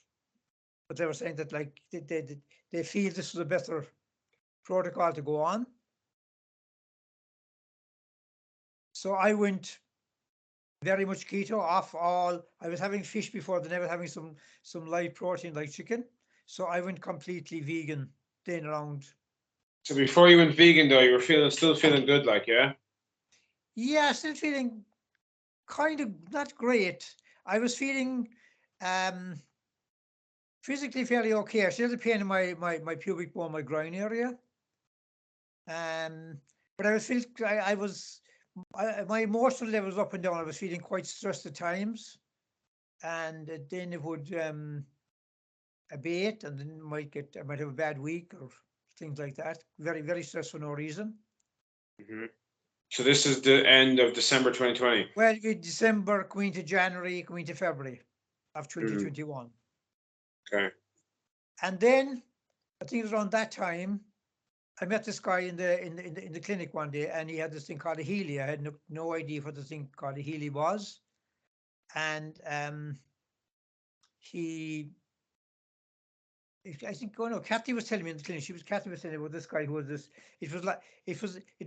but they were saying that like they feel this was a better protocol to go on. So I went very much keto, off all. I was having fish before, then I was having some light protein like chicken. So I went completely vegan then around. So before you went vegan though, you were still feeling good, like, yeah? Yeah, still feeling kind of not great. I was feeling physically fairly okay. I still had a pain in my pubic bone, my groin area. But I was feeling my emotional levels up and down. I was feeling quite stressed at times, and then it would abate, and then I might have a bad week or things like that. Very, very stressed for no reason. Mm-hmm. So this is the end of December 2020. Well, December, going to January, going to February of 2021. Okay. And then I think it was around that time I met this guy in the clinic one day, and he had this thing called a Healy. I had no idea what the thing called a Healy was, and I think, oh no, Kathy was telling me in the clinic. Kathy was telling me about this guy who was this. It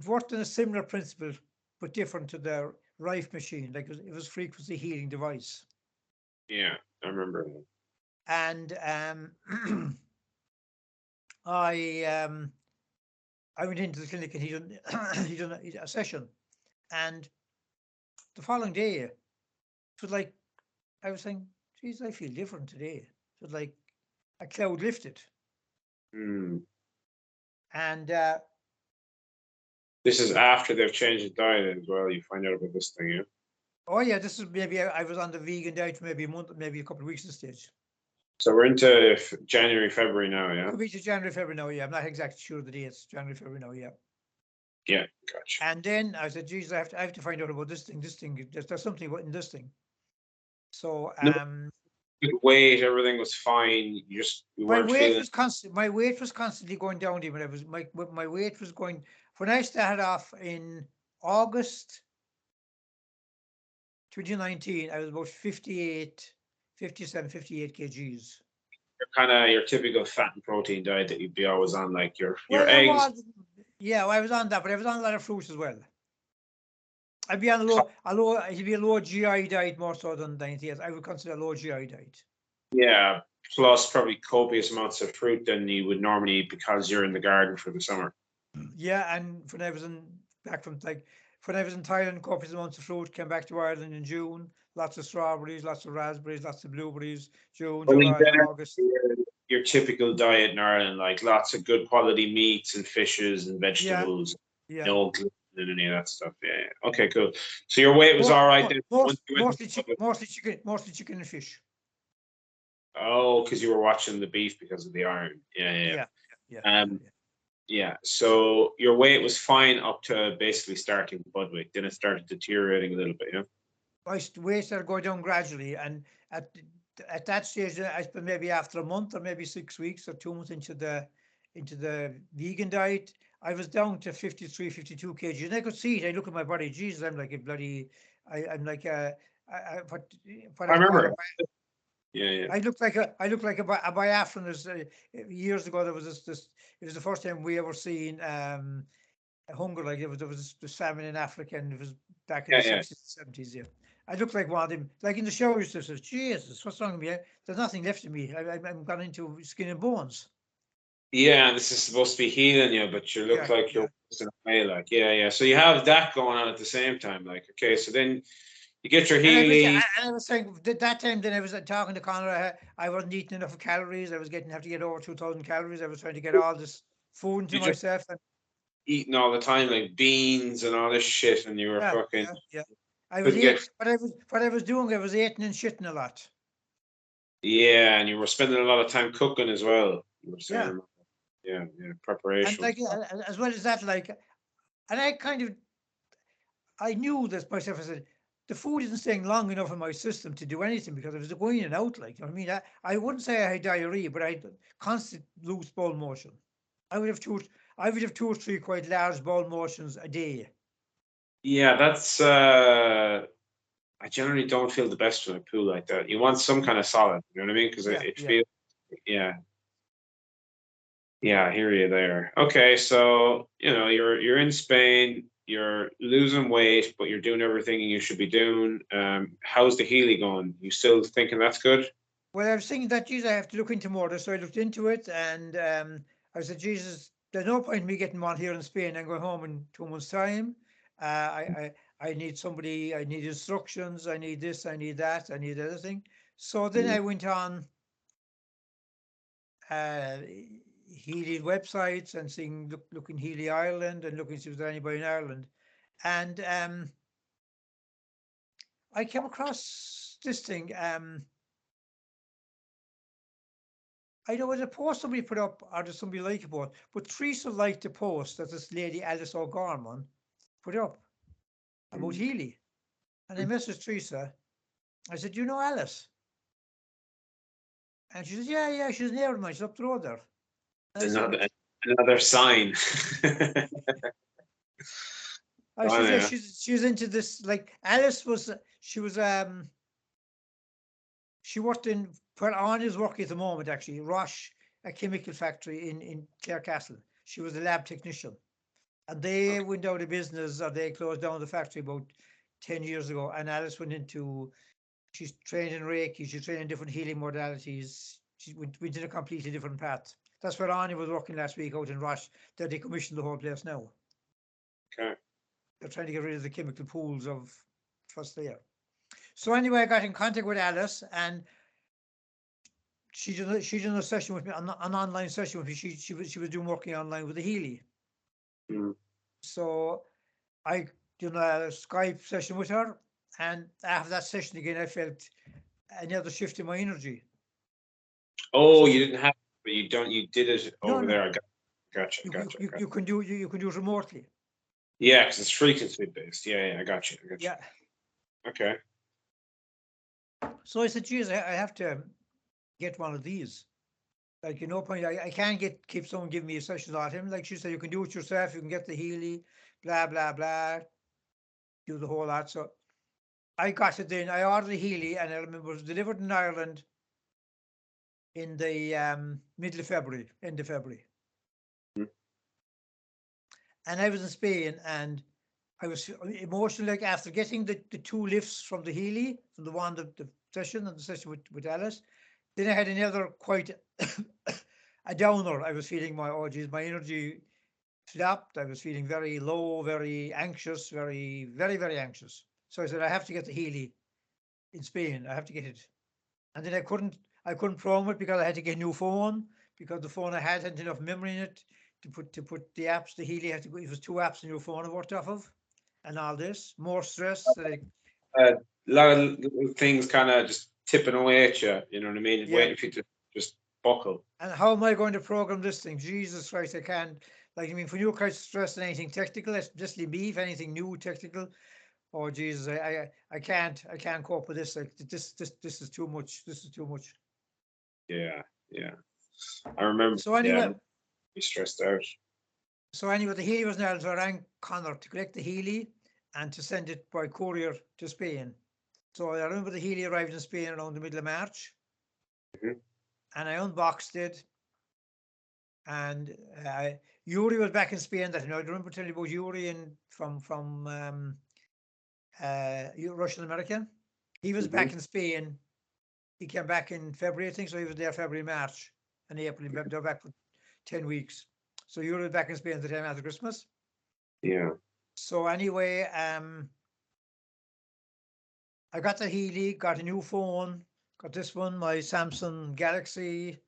worked on a similar principle, but different to the Rife machine. Like it was frequency healing device. Yeah, I remember. And I went into the clinic and he done a session, and the following day it was like I was saying, geez, I feel different today. It was like a cloud lifted. Mm. And This is after they've changed the diet as well. You find out about this thing, yeah? oh yeah, this is maybe I was on the vegan diet for maybe a month, maybe a couple of weeks at this stage. So we're into January, February now, yeah? Could be to January, February now, yeah. I'm not exactly sure the dates. January, February now, yeah. Yeah, gotcha. And then I said, geez, I have to find out about this thing. There's something in this thing. So weight, everything was fine. You weren't feeling. My weight was constantly going down. Even my weight was going when I started off in August 2019. I was about 57, 58 kgs. Kind of your typical fat and protein diet that you'd be always on, like your Well, eggs. yeah, I was on that, but I was on a lot of fruits as well. I'd be on it'd be a low GI diet more so than anything else. I would consider a low GI diet. Yeah, plus probably copious amounts of fruit than you would normally eat because you're in the garden for the summer. Yeah, and when I was in Thailand, copious amounts of fruit. Came back to Ireland in June. Lots of strawberries, lots of raspberries, lots of blueberries. June, July, August. your typical diet in Ireland, like lots of good quality meats and fishes and vegetables, Yeah. no gluten and any of that stuff. Yeah. Okay, cool. So your weight was all right then. Once you went Mostly chicken and fish. Oh, because you were watching the beef because of the iron. Yeah. Yeah. So your weight was fine up to basically starting Budwick. Then it started deteriorating a little bit, My weight started going down gradually, and at that stage, I spent maybe after a month or maybe 6 weeks or 2 months into the vegan diet, I was down to 53, 52 kg, and I could see it. I look at my body, Jesus, I'm like a bloody, I'm like what I I call remember. it. Yeah. I look like a biafran. There's years ago there was this. It was the first time we ever seen hunger, like there was this famine in Africa, and it was back in the Yeah. 60s, 70s. Yeah, I look like one of them. Like in the shower, you says, "Jesus, what's wrong with me? There's nothing left of me. I'm gone into skin and bones." Yeah, and this is supposed to be healing you, but you look like you're wasting away. Like, yeah. So you have that going on at the same time. Like, okay, so then you get your Healy. I was saying that time. Then I was talking to Conor. I wasn't eating enough calories. I was have to get over 2,000 calories. I was trying to get all this food into myself. And eating all the time, like beans and all this shit, and you were fucking. Yeah. I was couldn't eating, get. what I was doing, I was eating and shitting a lot. Yeah, and you were spending a lot of time cooking as well. You were saying, yeah, And preparation. like as well as that, like, and I knew this myself. I said, the food isn't staying long enough in my system to do anything because it was going in and out. Like, you know what I mean, I wouldn't say I had diarrhea, but I had constant loose bowel motion. I would have two or three quite large bowel motions a day. Yeah, that's. I generally don't feel the best when I poo like that. You want some kind of solid, you know what I mean? Because it feels. Yeah. Yeah, I hear you there. Okay, so you're in Spain, you're losing weight, but you're doing everything you should be doing. How's the Healy going? You still thinking that's good? Well, I was thinking that, Jesus, I have to look into more. So I looked into it, and I said, Jesus, there's no point in me getting one here in Spain and going home in 2 months' time. I need somebody, I need instructions, I need this, I need that, I need everything. So then I went on Healy websites and seeing, looking Healy Ireland and looking to see if there's anybody in Ireland. And I came across this thing. I know it was a post somebody put up, or does somebody like a post, but Teresa liked the post that this lady Alice O'Gorman put up about Healy. And I messaged Teresa. I said, you know Alice? And she said, yeah, she's near mine. She's up the road there. Another sign. I said, yeah, she's into this. Like Alice was, she worked in, where Anya is working at the moment, actually, Roche, a chemical factory in Clarecastle. She was a lab technician. And they went out of business, or they closed down the factory about 10 years ago. And Alice went into, she's trained in Reiki, she's trained in different healing modalities. She went in a completely different path. That's where Anya was working last week out in Roche. They're decommissioned the whole place now. Okay. They're trying to get rid of the chemical pools of first there. So anyway, I got in contact with Alice, and she did a session with me, an online session with me. She was doing working online with the Healy. So I did a Skype session with her, and after that session again, I felt another shift in my energy. Oh, so you didn't have, but you don't. You did it over there. Gotcha. You can do it remotely. Yeah, because it's frequency based. Yeah, I got you. Yeah. Okay. So I said, geez, I have to get one of these. Like, no point, I can't keep someone giving me a session on him. Like she said, you can do it yourself, you can get the Healy, blah, blah, blah, do the whole lot. So I got it in, I ordered the Healy, and I remember it was delivered in Ireland in the middle of February, end of February. And I was in Spain, and I was emotional, like after getting the two lifts from the Healy, from the session and the session with Alice. Then I had another quite a downer. I was feeling my energy stopped. I was feeling very low, very anxious, very, very, very anxious. So I said, I have to get the Healy in Spain. I have to get it. And then I couldn't program it because I had to get a new phone, because the phone I had hadn't enough memory in it to put the apps. The Healy had to go. It was 2 apps in your phone I worked off of, and all this more stress. A lot of little things kind of just tipping away at you. You know what I mean? Yeah. Waiting for you to just buckle. And how am I going to program this thing? Jesus Christ, I can't. Like, I mean, for you guys stress on anything technical, it's just leave me. If anything new technical, oh Jesus, I can't cope with this. Like, this is too much. This is too much. Yeah, yeah. I remember. So anyway, be stressed out. the Healy was now, so I rang Connor to collect the Healy and to send it by courier to Spain. So I remember the Healy arrived in Spain around the middle of March, Mhm. and I unboxed it. And Yuri was back in Spain that night. I remember telling you about Yuri from Russian American. He was back in Spain. He came back in February, I think, so he was there February, March, and April. They're back for 10 weeks. So Yuri was back in Spain at the time after Christmas. Yeah. So anyway, I got the Healy, got a new phone, got this one, my Samsung Galaxy.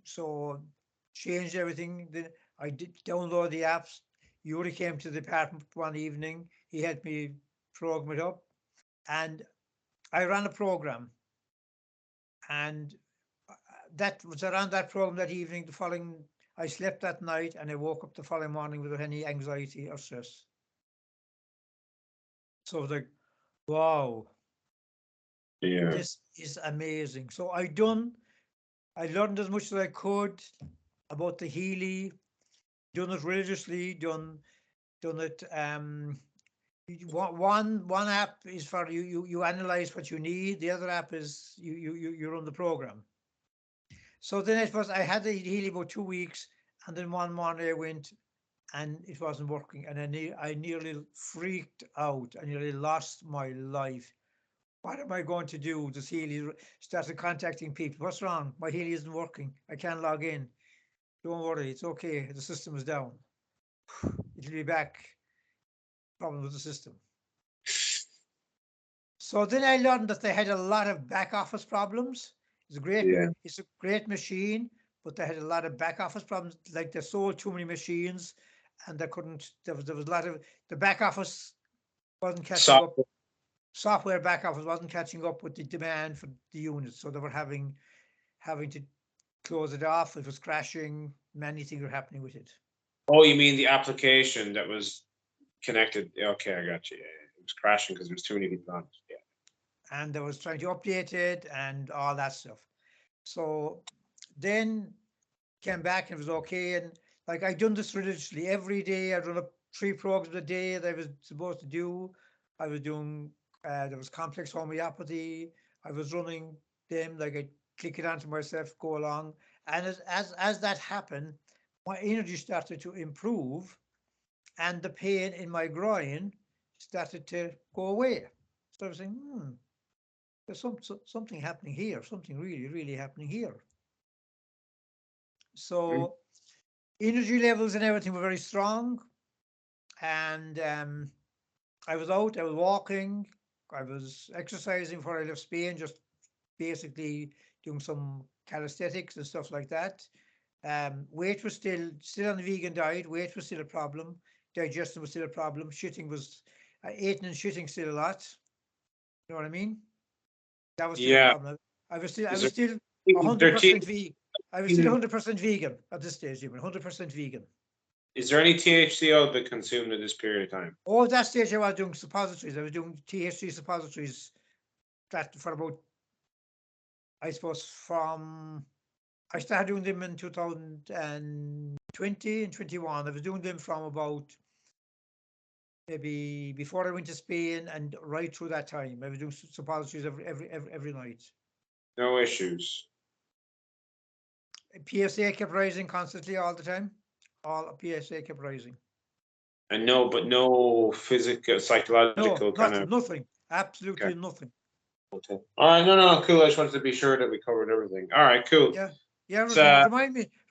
So changed everything. Then I did download the apps. Yuri came to the apartment one evening. He helped me program it up, and I ran a program. And that was around that program that evening. The following, I slept that night, and I woke up the following morning without any anxiety or stress. So I was like, wow, Yeah. this is amazing. So I learned as much as I could about the Healy, done it religiously, done it. One app is for you analyze what you need. The other app is you run the program. So then it was, I had the Healy about 2 weeks, and then one morning I went and it wasn't working, and I nearly freaked out. I nearly lost my life. What am I going to do? This Healy started contacting people. What's wrong? My Healy isn't working. I can't log in. Don't worry, it's okay. The system is down. It'll be back. Problem with the system. So then I learned that they had a lot of back office problems. It's a great machine, but they had a lot of back office problems. Like they sold too many machines, and they couldn't. There was a lot of the back office wasn't catching up. Software back office wasn't catching up with the demand for the units, so they were having to close it off. It was crashing. Many things were happening with it. Oh, you mean the application that was connected? Okay, I got you. Yeah, it was crashing because there was too many people on it. Yeah. And they was trying to update it and all that stuff. So then came back and it was okay. And like I done this religiously every day. I run up 3 programs a day that I was supposed to do. I was doing there was complex homeopathy. I was running them, like I click it onto myself, go along. And as that happened, my energy started to improve, and the pain in my groin started to go away. So I was saying, there's something happening here, something really, really happening here. So energy levels and everything were very strong. And I was out, I was walking, I was exercising before I left Spain, just basically doing some calisthenics and stuff like that. Weight was still on the vegan diet. Weight was still a problem. Digestion was still a problem. Shitting was, eating and shitting still a lot. You know what I mean? That was still a problem. I was still 100% vegan. I was still 100% vegan at this stage, even 100% vegan. Is there any THCO been consumed in this period of time? Oh, at that stage I was doing suppositories. I was doing THC suppositories that for about, I suppose, I started doing them in 2020 and 21. I was doing them from about maybe before I went to Spain and right through that time. I was doing suppositories every night. No issues. PSA kept rising constantly all the time. All PSA kept rising. And no physical, psychological kind of. Nothing. Absolutely nothing. Okay. All right. No, cool. I just wanted to be sure that we covered everything. All right, cool. Yeah. Yeah, It's, uh,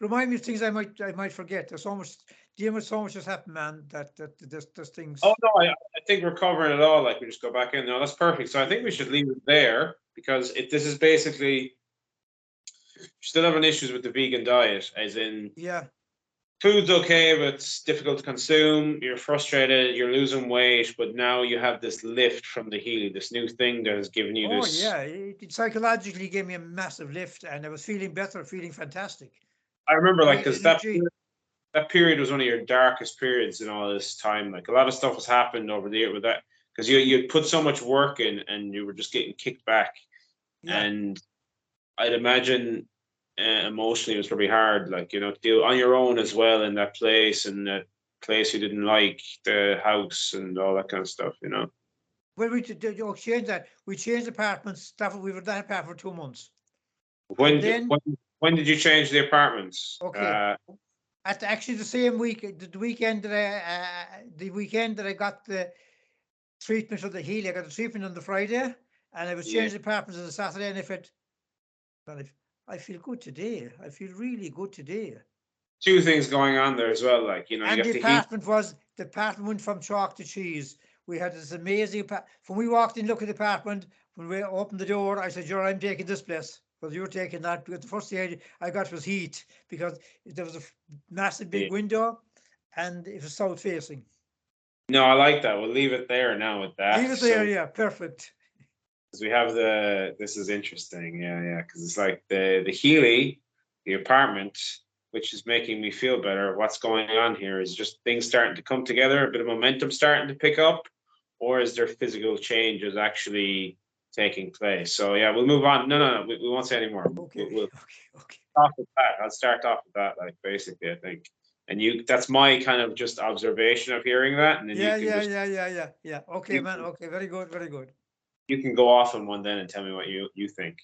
remind me of things I might forget. There's so much, dealing with so much has happened, man, that there's things. Oh no, I think we're covering it all. Like we just go back in. No, that's perfect. So I think we should leave it there because this is basically still having issues with the vegan diet, as in Yeah, food's okay, but it's difficult to consume. You're frustrated. You're losing weight, but now you have this lift from the Healy, this new thing that has given you oh this. yeah, it psychologically gave me a massive lift, and I was feeling better, feeling fantastic. I remember, like, Great because energy. that period was one of your darkest periods in all this time. Like a lot of stuff has happened over the year with that because you put so much work in and you were just getting kicked back. Yeah, And I'd imagine emotionally it was probably hard, like, you know, to deal on your own as well in that place and that place you didn't like, the house and all that kind of stuff, you know. well, we change that. We changed apartments. We were that apartment for 2 months, When and d- then when did you change the apartments? okay, actually the same week, the weekend that I got the treatment for the Healy, I got the treatment on the Friday, and I was Yeah, changing apartments on the Saturday, and I feel good today. I feel really good today. two things going on there as well. Like, you know, you And got the heat. the apartment went from chalk to cheese. We had this amazing, when we walked in, look at the apartment, when we opened the door, I said, "You're, I'm taking this place." Because you're taking that, because the first thing I got was heat, because there was a massive big window and it was south facing. No, I like that. We'll leave it there now with that. Leave it there, So yeah, perfect. because we have this is interesting, yeah, because it's like the Healy, the apartment, which is making me feel better. What's going on here is just things starting to come together, a bit of momentum starting to pick up, or is there physical changes actually taking place? So yeah, we'll move on. No, we won't say anymore. Okay, We'll okay. start off with that. I'll start off with that, like basically, I think. And that's my kind of just observation of hearing that, and then you Yeah, can just yeah. Okay, you man. can, Okay, very good, very good. you can go off on one then and tell me what you think.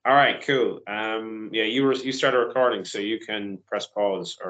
All right, cool. Yeah, you started recording, so you can press pause or